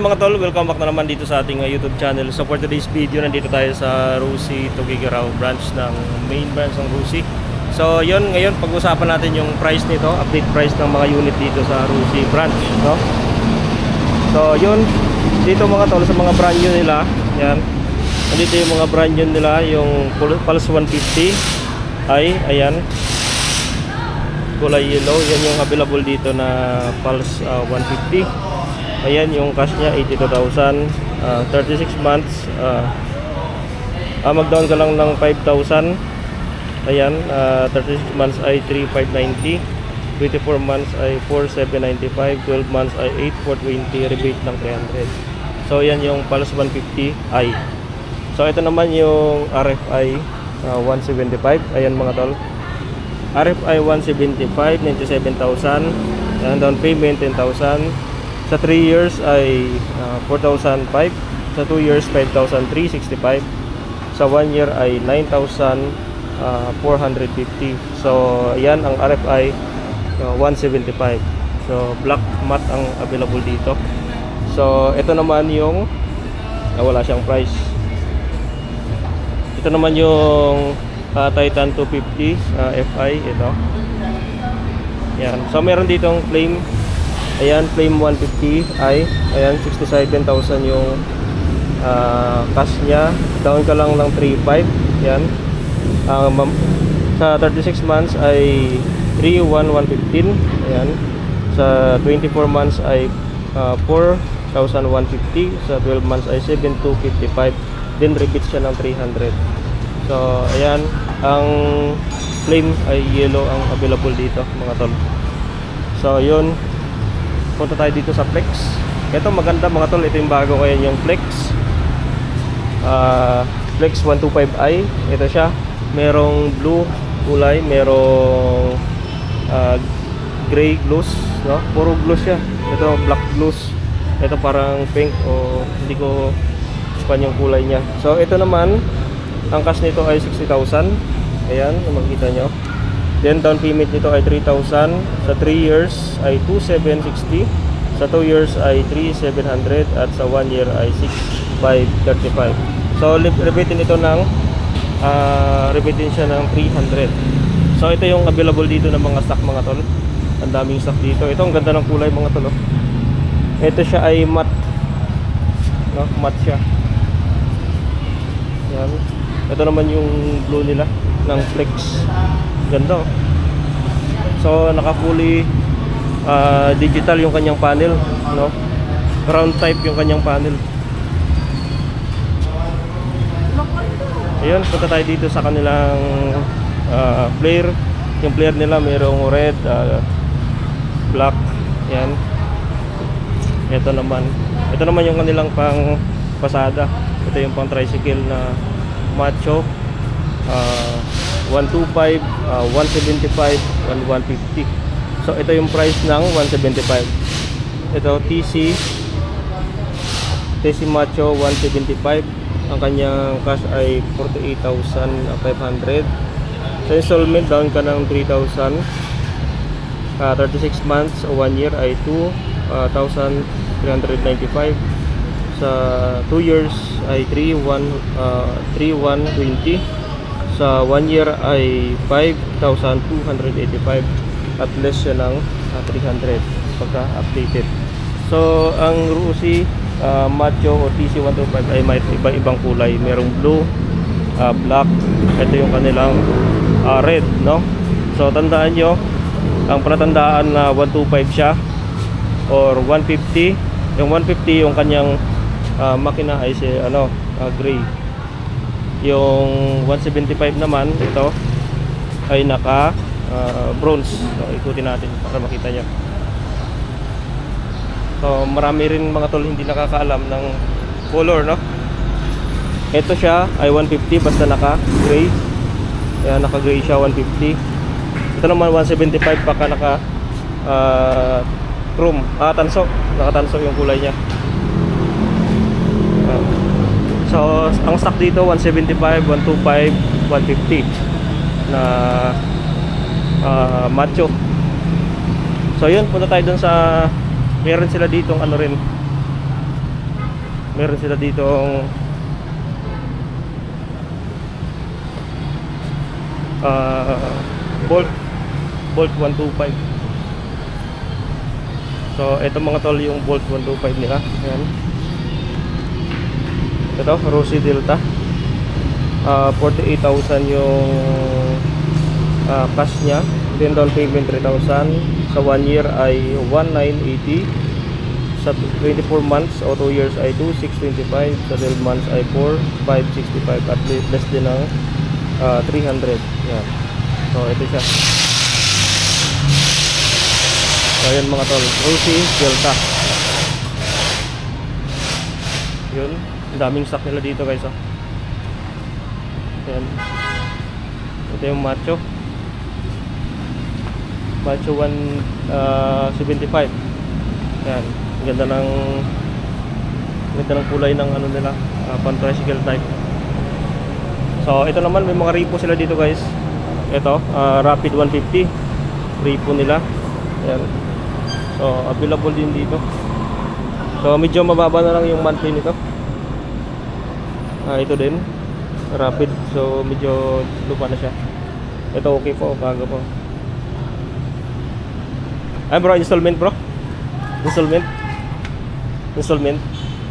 mga tol, welcome back na naman dito sa ating YouTube channel. So for today's video, nandito tayo sa Rusi Tuguegarao branch ng main branch ng Rusi. So yun, ngayon pag-usapan natin yung price nito, update price ng mga unit dito sa Rusi branch, no? So yun, dito mga tol, sa mga brand new nila, yan. Nandito yung mga brand new nila, yung Pulse 150 ay, ayan, kulay yellow. Yan yung available dito na Pulse 150. Ayan yung cash niya, 82,000, 36 months. Mag-down ka lang ng 5,000. Ayan, 36 months ay 3,590, 24 months ay 4,795, 12 months ay 8,420, rebate ng 300. So yan yung Pulse 150i. So ito naman yung RFI 175. Ayan mga tol, RFI 175, 97,000, and down payment 10,000. Sa 3 years ay 4,005. Sa 2 years 5,365. Sa 1 year ay 9,450. So yan ang RFI 175. So black matte ang available dito. So ito naman yung wala siyang price. Ito naman yung Titan 250 FI. Ito yan. So meron ditong flame. Ayan, flame 150i. Ayan, 67,000 yung cash nya. Down ka lang ng 3,500. Ayan, sa 36 months ay 3,115. Ayan, sa 24 months ay 4,150. Sa 12 months ay 7,255. Then rebate siya ng 300. So ayan, ang flame ay yellow ang available dito mga tol. So yun, punta tayo dito sa Flex. Ito maganda mga tol, ito yung bago ko, yan yung Flex Flex 125i. Ito siya, merong blue kulay, merong gray gloss, no? Puro gloss siya. Ito black gloss, ito parang pink, o hindi ko pan yung kulay niya. So ito naman, ang cash nito ay 60,000. Ayan, makikita nyo. Then down payment nito ay 3,000. Sa 3 years ay 2,760. Sa 2 years ay 3,700. At sa 1 year ay 6,535. So rebate nito ng rebate siya ng 300. So ito yung available dito ng mga stock mga tol. Ang daming stock dito. Ito ang ganda ng kulay mga tol. Ito siya ay matte, no? Matte siya. Yan. Ito naman yung blue nila ng Flex. Ganda, oh. So naka fully digital yung kanyang panel, no? Round type yung kanyang panel. Ayun, punta tayo dito sa kanilang flare. Yung flare nila mayroong red, black. Yan. Ito naman yung kanilang pang pasada. Ito yung pang tricycle na macho. 125, 175, and 150. So ito yung price ng 175. Ito TC Macho 175. Ang kanyang cash ay 48,500. Sa installment, down ka ng 3,000. 36 months o 1 year ay 2,395. Sa 2 years ay 3,120. Sa 1 year ay 5,285 at less siya ng 300 pagka updated. So ang Rusi Macho o TC125 ay may iba-ibang kulay. Merong blue, black. Ito yung kanilang red, no? So tandaan nyo, ang palatandaan na 125 siya or 150. Yung 150 yung kanyang makina ay si gray. Yung 175 naman, ito ay naka bronze. So ikutin natin para makita nyo. So marami rin mga tol hindi nakakaalam ng color, no? Ito siya ay 150 basta naka gray. Kaya naka gray siya, 150. Ito naman 175 pagka naka chrome, tanso. Naka tanso yung kulay niya. So ang stock dito 175, 125, 150 na macho. So yun, punta tayo dun sa, meron sila ditong ano rin, Meron sila dito Bolt 125. So ito mga tol yung Bolt 125 nila. Ayan. Ito Rossi Delta, 48,000 yung cash nya, then down payment 3,000. Sa 1 year ay 1,980. Sa 24 months o 2 years ay 2,625. Sa 12 months ay 4,565, at less din ng 300. Yan. So ito siya. So ayan mga tol, Rossi Delta. Yun, ang daming stock nila dito guys, oh. Ayan. Ito yung Macho 175. Ayan, ganda ng kulay ng ano nila, pan tricycle type. So ito naman, may mga repo sila dito guys. Ito Rapid 150 repo nila. Ayan. So available din dito. So medyo mababa na lang yung monthly nito. Ito din Rapid, so medyo lupa na siya. Ito okay po, bago po. Ay bro, installment bro. Installment.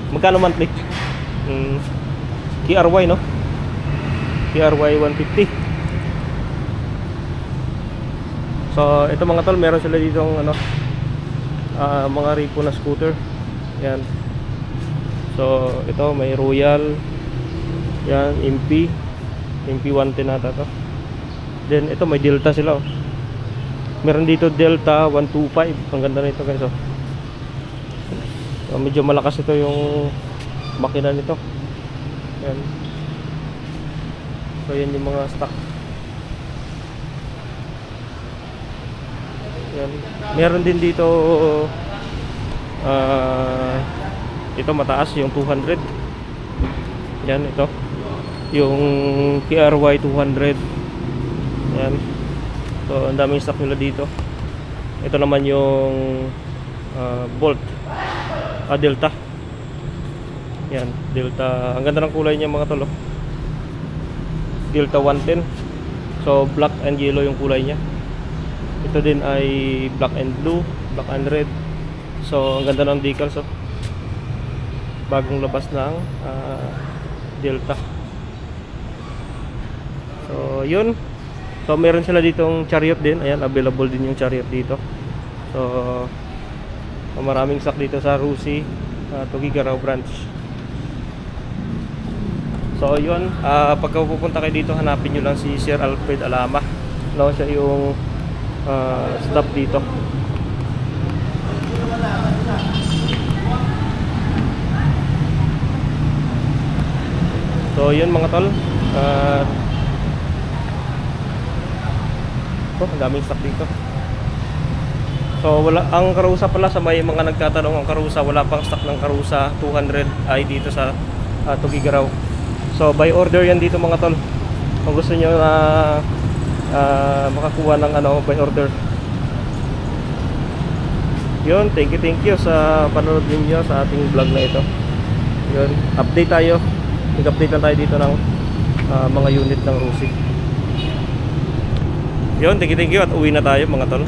Magkano monthly? KRY no? KRY 150. So ito mga tol, meron sila dito ano, mga repo na scooter. Yan. So ito may Royal, yan, MP 110 nata to. Then ito may Delta sila, oh. Meron dito Delta 125. Ang ganda nito guys, oh. So, medyo malakas ito yung makina nito. Yan. So yan yung mga stock. Yan. Meron din dito ito mataas yung 200. Yan, ito yung KRY 200. Yan. So ang daming stock nila dito. Ito naman yung Bolt Delta. Yan, Delta. Ang ganda ng kulay niya mga tolo. Delta 110. So black and yellow yung kulay niya. Ito din ay black and blue, black and red. So ang ganda ng decals, oh. Bagong labas ng Delta. So yun. So meron sila ditong Chariot din. Ayan, available din yung Chariot dito. So maraming stock dito sa Rossi Tuguegarao branch. So yun, pagka pupunta kayo dito, hanapin nyo lang si Sir Alfred Alama, no? Siya yung staff dito. So yun mga tol, ang daming stock dito. So wala, ang Karusa pala, sa may mga nagtatanong, ang Karusa, wala pang stock ng Karusa 200 ay dito sa Tuguegarao. So by order yan dito mga tol. Kung gusto niyo na makakuha ng ano, by order. Yun, thank you sa panonood niyo sa ating vlog na ito. Yun, update tayo. Nag-update lang tayo dito ng mga unit ng Rossi. Yun, thank you at uwi na tayo mga tol.